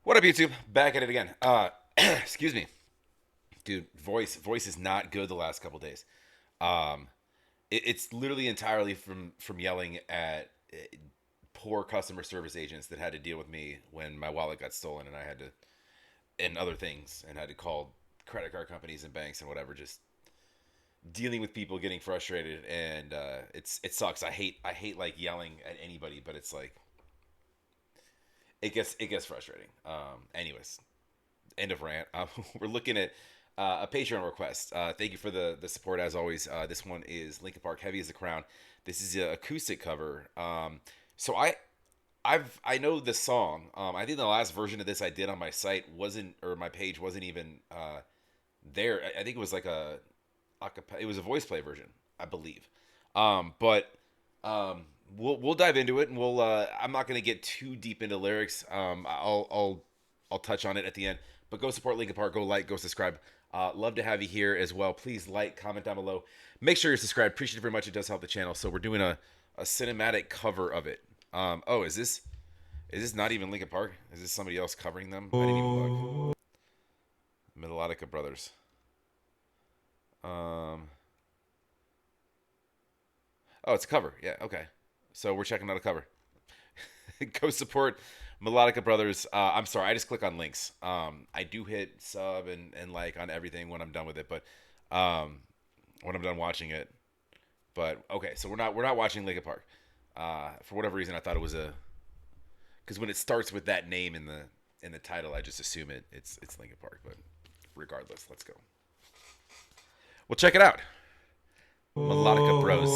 What up, YouTube? Back at it again. Excuse me, dude. Voice is not good the last couple days. Um, it's literally entirely from yelling at poor customer service agents that had to deal with me when my wallet got stolen and I had to, and other things, and had to call credit card companies and banks and whatever. Just dealing with people getting frustrated, and it sucks. I hate like yelling at anybody, but it's like it gets frustrating. Anyways, end of rant. We're looking at a Patreon request. Thank you for the support as always. This one is Linkin Park, "Heavy Is the Crown." This is an acoustic cover. So I know the song. I think the last version of this I did on my site wasn't, or my page wasn't even there. I think it was like it was a voice play version, I believe. But we'll dive into it, and we'll. I'm not gonna get too deep into lyrics. I'll touch on it at the end. But go support Linkin Park. Go like. Go subscribe. Love to have you here as well. Please like, comment down below. Make sure you're subscribed. Appreciate it very much. It does help the channel. So we're doing a cinematic cover of it. Oh, is this not even Linkin Park? Is this somebody else covering them? I didn't even look. Melodicka Bros. Oh, it's a cover. Yeah, okay. So we're checking out a cover. Go support Melodicka Brothers. I'm sorry, I just click on links. I do hit sub and like on everything when I'm done with it, but when I'm done watching it. But okay, so we're not watching Linkin Park. For whatever reason, I thought it was because when it starts with that name in the title, I just assume it's Linkin Park. But regardless, let's go. We'll check it out. Melodicka Bros.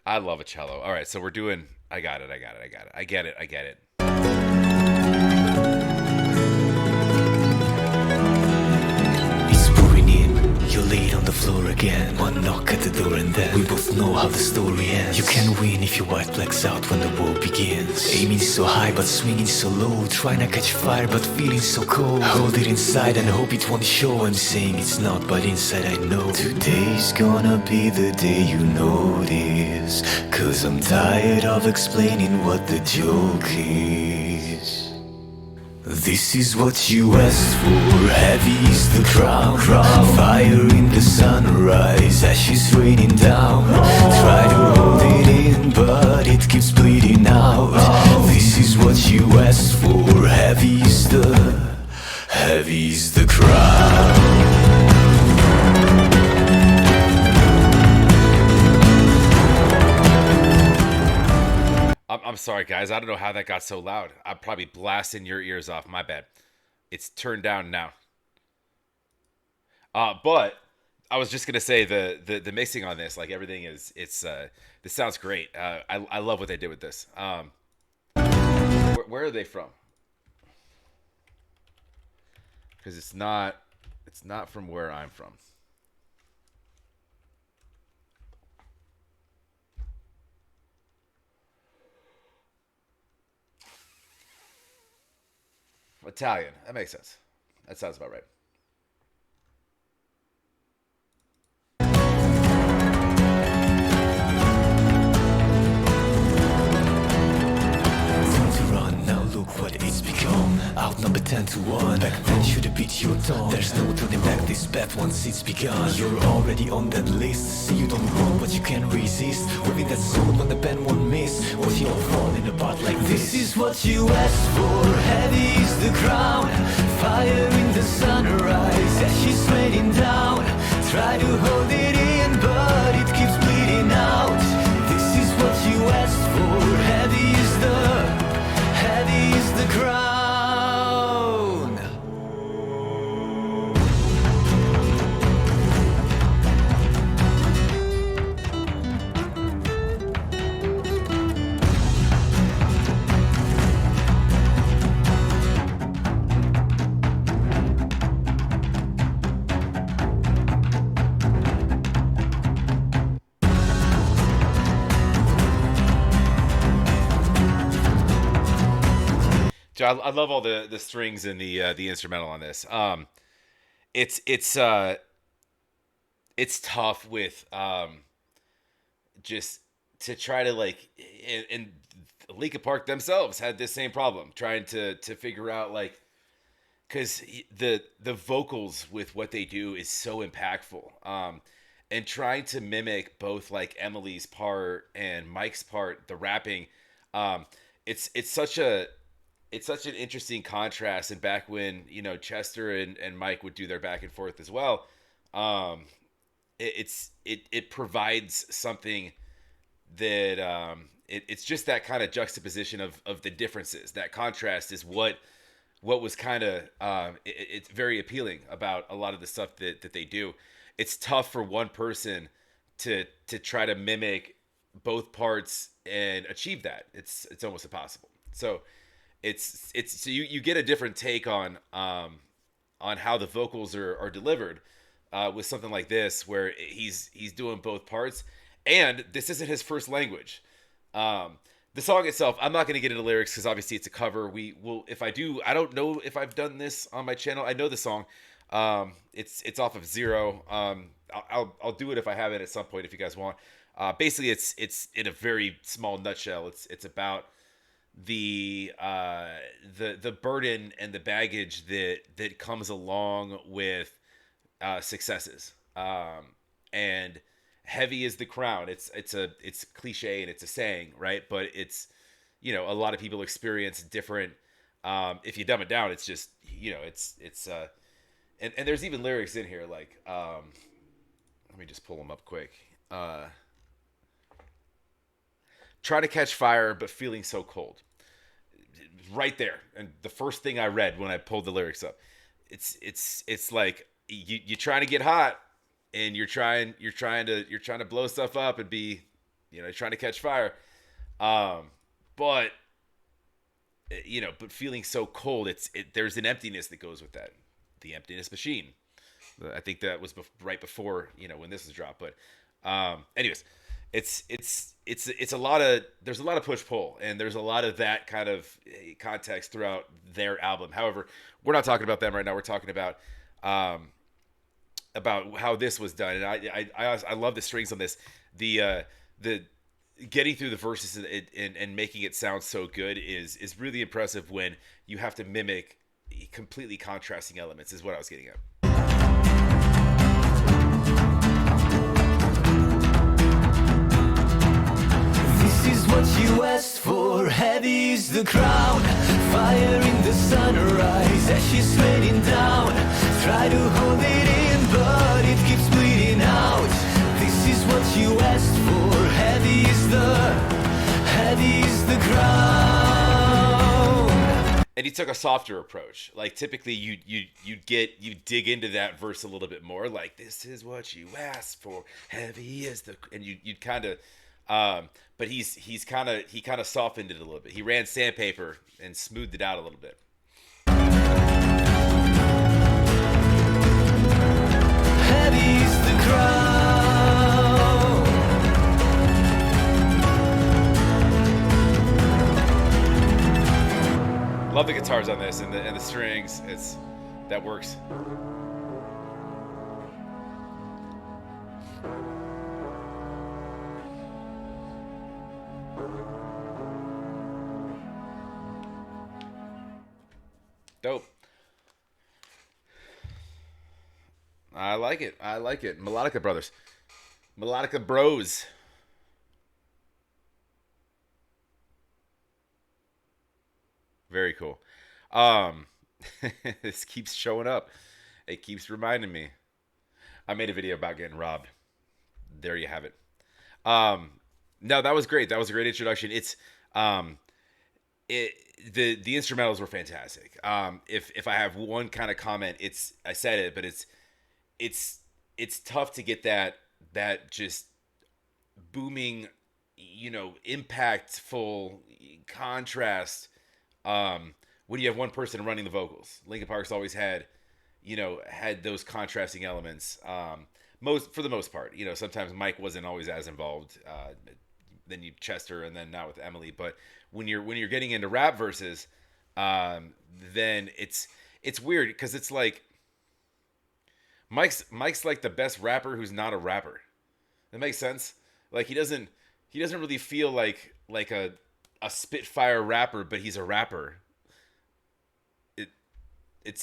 I love a cello. All right, so we're doing. I got it. I get it. It's pouring in, you're laid on the floor again. One knock at the door and then we both know how the story ends. You can win if your white blacks out when the war begins. Aiming so high but swinging so low. Trying to catch fire but feeling so cold. Hold it inside and hope it won't show. I'm saying it's not, but inside I know. Today's gonna be the day you notice. Cause I'm tired of explaining what the joke is. This is what you asked for, heavy is the crown. Fire in the sunrise, ashes raining down. Try to hold it in, but it keeps bleeding out. This is what you asked for, heavy is the crown. I'm sorry, guys. I don't know how that got so loud. I'm probably blasting your ears off. My bad. It's turned down now. But I was just gonna say the mixing on this, like everything is, this sounds great. I love what they did with this. Where are they from? Because it's not from where I'm from. Italian. That makes sense. That sounds about right. Time to run, now look what it's become. Outnumbered 10-1. Back then should've beat your tongue. There's no turning back this path once it's begun. You're already on that list. See you don't want, but you can't resist. Waving that sword when the pen won't miss. Was you all falling apart like this? This is what you asked for. Heavy is the crown. Fire in the sunrise, ashes raining down. Try to hold it in, but it keeps bleeding out. This is what you asked for. Heavy is the crown. I love all the strings and the instrumental on this. It's it's tough with just to try to like and Linkin Park themselves had this same problem trying to figure out like because the vocals with what they do is so impactful. And trying to mimic both like Emily's part and Mike's part, the rapping, um, it's such a it's such an interesting contrast. And back when Chester and Mike would do their back and forth as well, um, it provides something that it's just that kind of juxtaposition of the differences. That contrast is what was kind of it's very appealing about a lot of the stuff that they do. It's tough for one person to try to mimic both parts and achieve that. It's almost impossible. So it's so you get a different take on how the vocals are delivered with something like this where he's doing both parts, and this isn't his first language. Um, the song itself, I'm not going to get into lyrics because obviously it's a cover. We will, if I do, I don't know if I've done this on my channel. I know the song. It's off of Zero. I'll do it if I have it at some point if you guys want. Basically, it's in a very small nutshell. It's about the burden and the baggage that comes along with successes. And heavy is the crown. It's cliche and it's a saying, right? But it's a lot of people experience different. If you dumb it down, it's just and there's even lyrics in here like let me just pull them up quick. Try to catch fire, but feeling so cold. Right there, and the first thing I read when I pulled the lyrics up, it's like you trying to get hot, and you're trying to blow stuff up and be, trying to catch fire, but but feeling so cold, there's an emptiness that goes with that, the emptiness machine. I think that was right before when this was dropped, but anyways, it's a lot of there's a lot of push pull, and there's a lot of that kind of context throughout their album. However, we're not talking about them right now. We're talking about how this was done, and I love the strings on this. The getting through the verses and making it sound so good is really impressive when you have to mimic completely contrasting elements. Is what I was getting at. This is what you asked for, heavy is the crown. Fire in the sunrise, ashes raining down. Try to hold it in, but it keeps bleeding out. This is what you asked for, heavy is the crown. And he took a softer approach. Like typically you dig into that verse a little bit more. Like, this is what you asked for, heavy is the, and you'd kind of but he kind of softened it a little bit. He ran sandpaper and smoothed it out a little bit. Heavy's the crown. Love the guitars on this and the strings. That works. Dope. I like it. Melodicka Brothers. Melodicka Bros. Very cool. Um, this keeps showing up. It keeps reminding me. I made a video about getting robbed. There you have it. Um, no, that was great. That was a great introduction. Um, it the instrumentals were fantastic. If I have one kind of comment, I said it, but it's it's tough to get that just booming, impactful contrast when you have one person running the vocals. Linkin Park's always had those contrasting elements. Most for the most part, sometimes Mike wasn't always as involved. Then you Chester, and then now with Emily. But when you're getting into rap verses, um, then it's weird because it's like Mike's like the best rapper who's not a rapper. That makes sense. Like he doesn't really feel like a spitfire rapper, but he's a rapper. It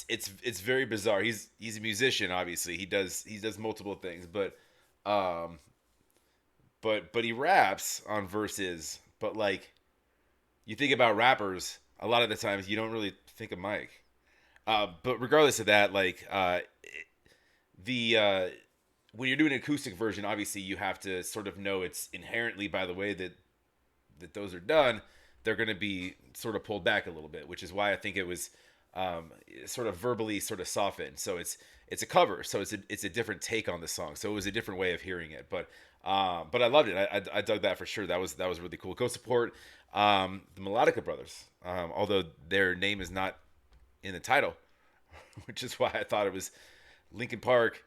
it's very bizarre. He's a musician, obviously. He does multiple things, um but he raps on verses. But like you think about rappers, a lot of the times you don't really think of Mike. But regardless of that, like the when you're doing an acoustic version, obviously you have to sort of know it's inherently by the way that those are done, they're going to be sort of pulled back a little bit, which is why I think it was sort of verbally sort of softened. So it's a cover, so it's a different take on the song. So it was a different way of hearing it, but I loved it. I dug that for sure. That was really cool. Go support the Melodicka Brothers, although their name is not in the title, which is why I thought it was Linkin Park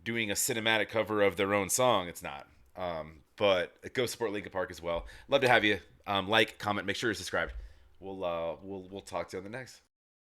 doing a cinematic cover of their own song. It's not. But go support Linkin Park as well. Love to have you. Like, comment, make sure you're subscribed. We'll talk to you on the next.